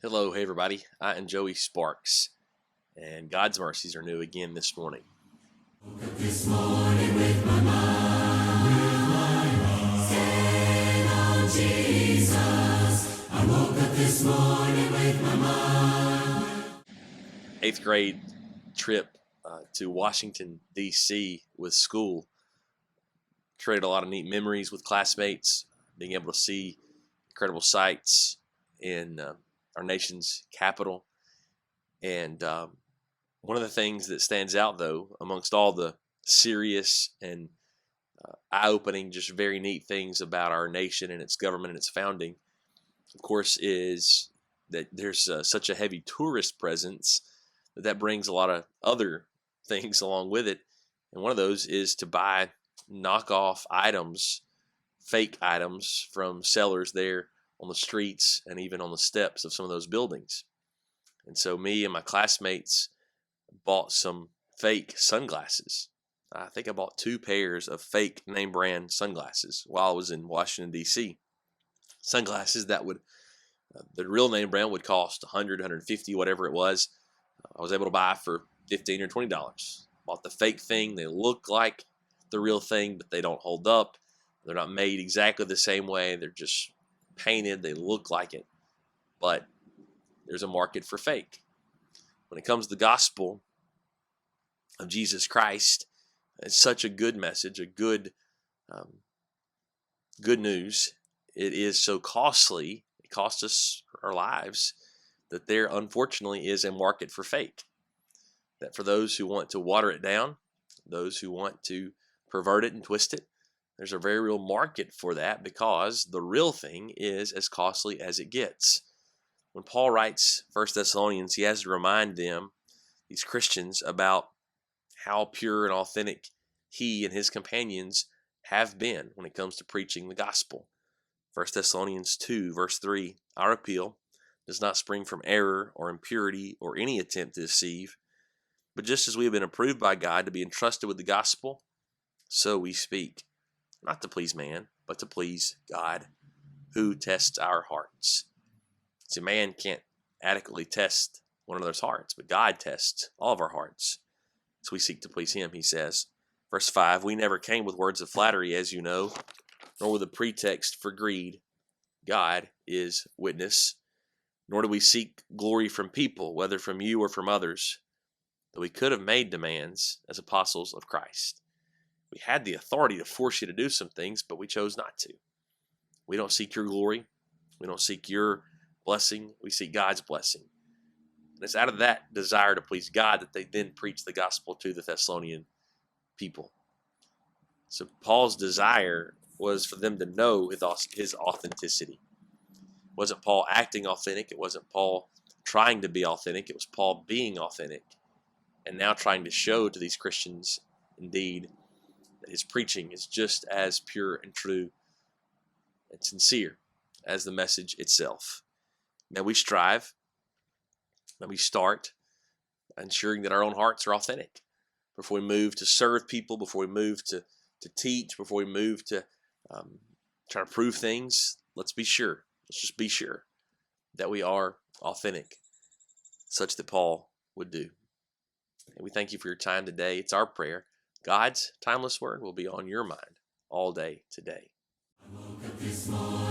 Hello, hey everybody. I am Joey Sparks, and God's mercies are new again this morning. Woke up this morning with my mind stayed on Jesus. I woke up this morning with my mind. Eighth grade trip to Washington, D.C. with school created a lot of neat memories with classmates, being able to see incredible sights in our nation's capital. And one of the things that stands out, though, amongst all the serious and eye-opening, just very neat things about our nation and its government and its founding, of course, is that there's such a heavy tourist presence that brings a lot of other things along with it. And one of those is to buy knockoff items, fake items from sellers there on the streets and even on the steps of some of those buildings. And so me and my classmates bought some fake sunglasses. I think I bought 2 pairs of fake name brand sunglasses while I was in Washington, D.C. Sunglasses that would, the real name brand would cost $100, $150, whatever it was. I was able to buy for $15 or $20. Bought the fake thing. They look like the real thing, but they don't hold up. They're not made exactly the same way. They're just painted. They look like it. But there's a market for fake. When it comes to the gospel of Jesus Christ, it's such a good message, a good news. It is so costly. It costs us our lives that there unfortunately is a market for fake. That for those who want to water it down, those who want to pervert it and twist it, there's a very real market for that because the real thing is as costly as it gets. When Paul writes 1 Thessalonians, he has to remind them, these Christians, about how pure and authentic he and his companions have been when it comes to preaching the gospel. 1 Thessalonians 2, verse 3, our appeal does not spring from error or impurity or any attempt to deceive, but just as we have been approved by God to be entrusted with the gospel, so we speak, not to please man, but to please God, who tests our hearts. See, man can't adequately test one another's hearts, but God tests all of our hearts. So we seek to please him, he says. Verse 5, we never came with words of flattery, as you know, nor with a pretext for greed. God is witness. Nor do we seek glory from people, whether from you or from others, though we could have made demands as apostles of Christ. We had the authority to force you to do some things, but we chose not to. We don't seek your glory. We don't seek your blessing. We seek God's blessing. And it's out of that desire to please God that they then preach the gospel to the Thessalonian people. So Paul's desire was for them to know his authenticity. It wasn't Paul acting authentic. It wasn't Paul trying to be authentic. It was Paul being authentic and now trying to show to these Christians, indeed, that his preaching is just as pure and true and sincere as the message itself. May we strive, may we start ensuring that our own hearts are authentic before we move to serve people, before we move to teach, before we move to try to prove things. Let's just be sure that we are authentic, such that Paul would do. And we thank you for your time today. It's our prayer. God's timeless word will be on your mind all day today. I woke up this morning.